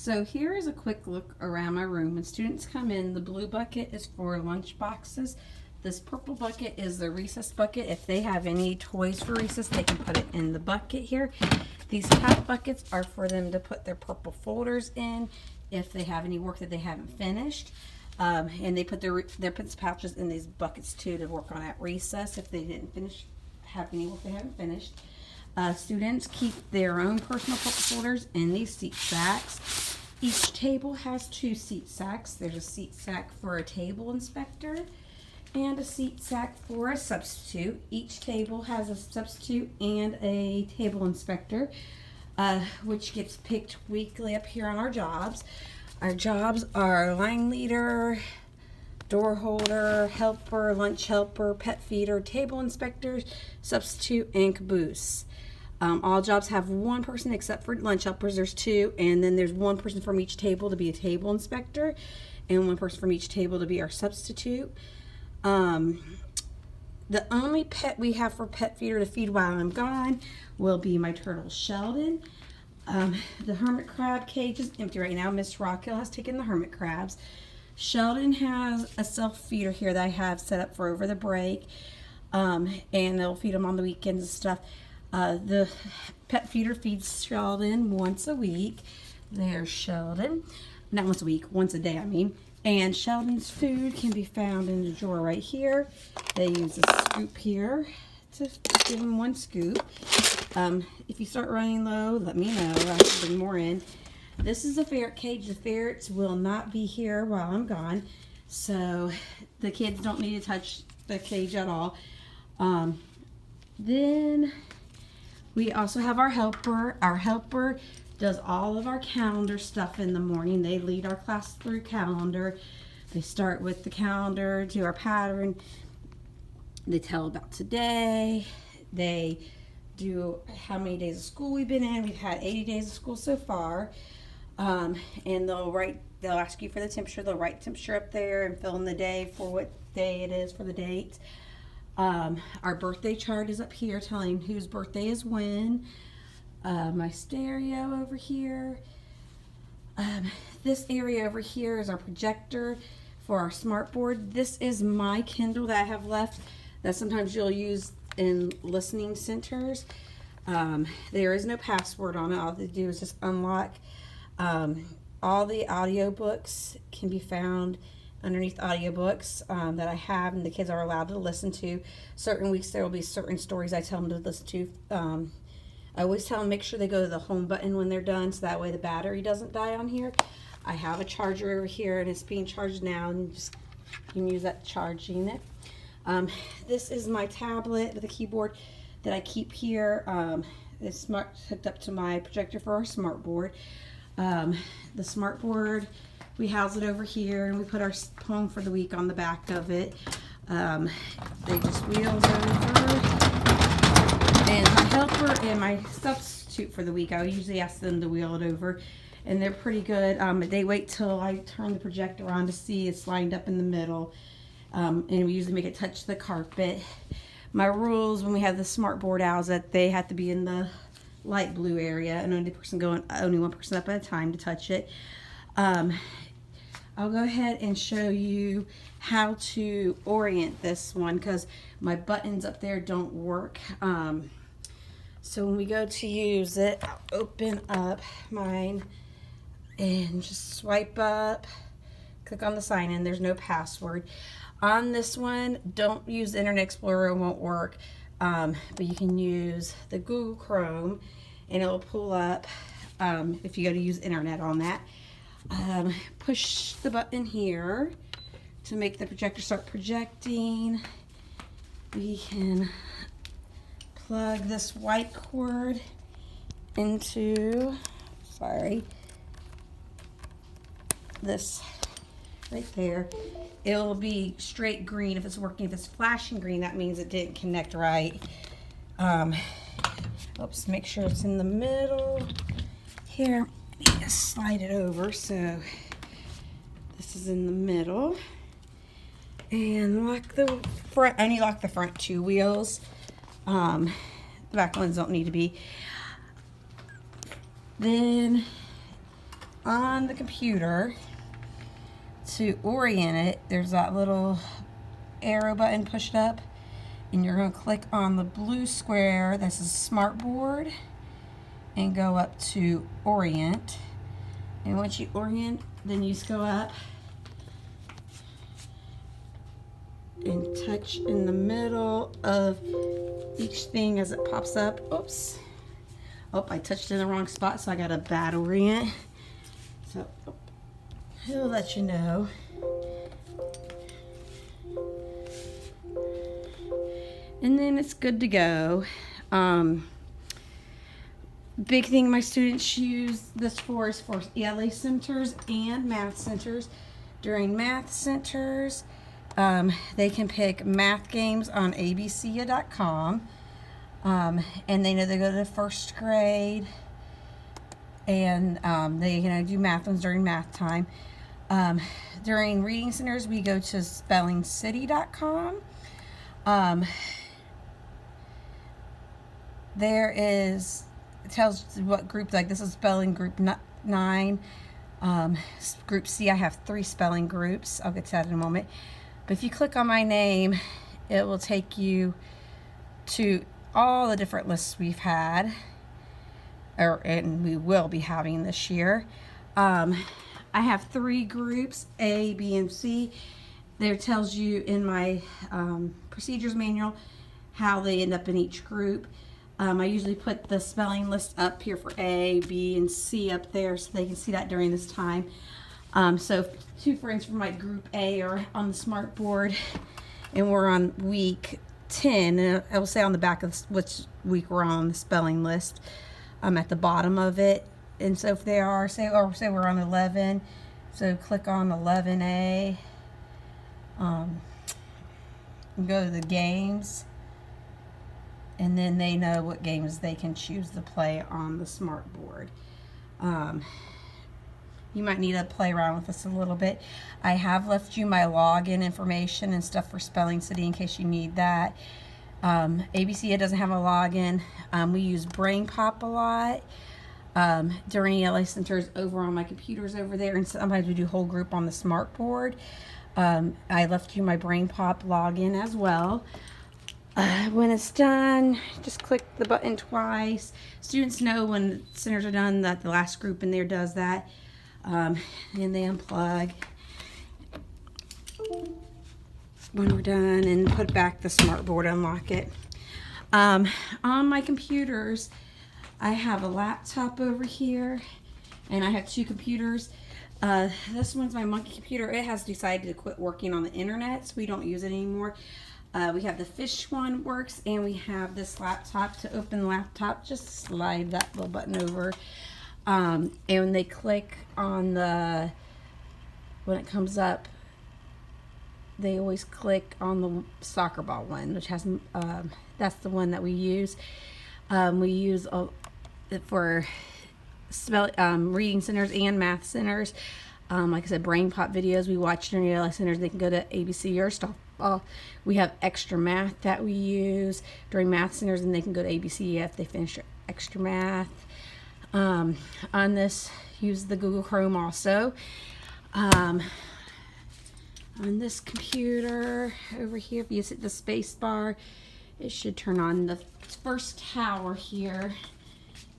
So here is a quick look around my room. When students come in, the blue bucket is for lunch boxes. This purple bucket is the recess bucket. If they have any toys for recess, they can put it in the bucket here. These top buckets are for them to put their purple folders in if they have any work that they haven't finished. And they put their pencil pouches in these buckets too to work on at recess if they didn't have any work they haven't finished. Students keep their own personal purple folders in these seat sacks. Each table has 2 seat sacks. There's a seat sack for a table inspector and a seat sack for a substitute. Each table has a substitute and a table inspector, which gets picked weekly up here on our jobs. Our jobs are line leader, door holder, helper, lunch helper, pet feeder, table inspector, substitute, and caboose. All jobs have 1 person except for lunch helpers. There's 2, and then there's 1 person from each table to be a table inspector, and 1 person from each table to be our substitute. The only pet we have for pet feeder to feed while I'm gone will be my turtle Sheldon. The hermit crab cage is empty right now. Miss Rockhill has taken the hermit crabs. Sheldon has a self feeder here that I have set up for over the break, and they'll feed him on the weekends and stuff. The pet feeder feeds Sheldon once a week. There's Sheldon. Not once a week, once a day, I mean. And Sheldon's food can be found in the drawer right here. They use a scoop here to give him 1 scoop. If you start running low, let me know. I can bring more in. This is a ferret cage. The ferrets will not be here while I'm gone, so the kids don't need to touch the cage at all. Then we also have our helper. Our helper does all of our calendar stuff in the morning. They lead our class through calendar. They start with the calendar, do our pattern. They tell about today. They do how many days of school we've been in. We've had 80 days of school so far. And they'll ask you for the temperature. They'll write temperature up there and fill in the day for what day it is for the date. Our birthday chart is up here telling whose birthday is when. My stereo over here. This area over here is our projector for our smart board. This is my Kindle that I have left that sometimes you'll use in listening centers. There is no password on it. All they do is just unlock. All the audiobooks can be found underneath audiobooks that I have and the kids are allowed to listen to. Certain weeks there will be certain stories I tell them to listen to. I always tell them make sure they go to the home button when they're done so that way the battery doesn't die on here. I have a charger over here and it's being charged now, and you can use that charging it. This is my tablet with a keyboard that I keep here. It's hooked up to my projector for our smart board. The smart board, we house it over here and we put our poem for the week on the back of it. They just wheel over. And my helper and my substitute for the week, I usually ask them to wheel it over, and they're pretty good. They wait till I turn the projector on to see it's lined up in the middle, and we usually make it touch the carpet. My rules when we have the smart board out is that they have to be in the light blue area, and only one person up at a time to touch it. I'll go ahead and show you how to orient this one because my buttons up there don't work. So when we go to use it, I'll open up mine and just swipe up, click on the sign in. There's no password. On this one, don't use Internet Explorer, it won't work. But you can use the Google Chrome and it will pull up if you go to use internet on that. Push the button here to make the projector start projecting. We can plug this white cord into, this right there. It'll be straight green if it's working. If it's flashing green, that means it didn't connect right. Oops, make sure it's in the middle. Here, I need to slide it over so this is in the middle. And lock the front, I only lock the front 2 wheels. The back ones don't need to be. Then on the computer, to orient it, there's that little arrow button, push it up, and you're going to click on the blue square that says Smartboard and go up to Orient. And once you orient, then you just go up and touch in the middle of each thing as it pops up. Oops. Oh, I touched in the wrong spot, so I got a bad orient. So it'll let you know. And then it's good to go. Big thing my students use this for is for ELA centers and math centers. During math centers, they can pick math games on abca.com. And they know they go to first grade, and they can do math ones during math time. During reading centers, we go to spellingcity.com. There is, it tells what group, like this is spelling group 9. Group C, I have 3 spelling groups. I'll get to that in a moment. But if you click on my name, it will take you to all the different lists we've had, and we will be having this year. I have 3 groups, A, B, and C. There tells you in my procedures manual how they end up in each group. I usually put the spelling list up here for A, B, and C up there so they can see that during this time. So 2 friends from my group A are on the smart board, and we're on week 10, and I will say on the back of which week we're on the spelling list. I'm at the bottom of it, and so if they are, say we're on 11, so click on 11A, and go to the games, and then they know what games they can choose to play on the smart board. You might need to play around with this a little bit. I have left you my login information and stuff for Spelling City in case you need that. ABCA doesn't have a login. We use BrainPop a lot during ELA centers over on my computers over there, and sometimes we do whole group on the smart board. I left you my BrainPop login as well. When it's done, just click the button twice. Students know when centers are done that the last group in there does that. And they unplug when we're done and put back the smart board, unlock it. On my computers, I have a laptop over here, and I have 2 computers. This one's my monkey computer. It has decided to quit working on the internet, so we don't use it anymore. We have the fish one works, and we have this laptop. To open the laptop, just slide that little button over. And when they click on when it comes up, they always click on the soccer ball one, which has, that's the one that we use. We use it for reading centers and math centers. Like I said, BrainPop videos we watch during ELA centers, they can go to ABC or Stop. We have extra math that we use during math centers, and they can go to ABC if they finish their extra math. On this, use the Google Chrome also. On this computer over here, if you hit the space bar, it should turn on. The first tower here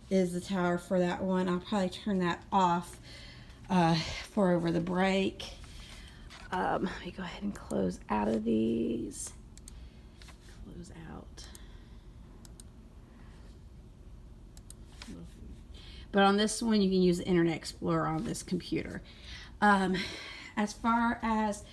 is the tower for that one. I'll probably turn that off for over the break. Let me go ahead and close out of these. Close out. But on this one, you can use the Internet Explorer on this computer. As far as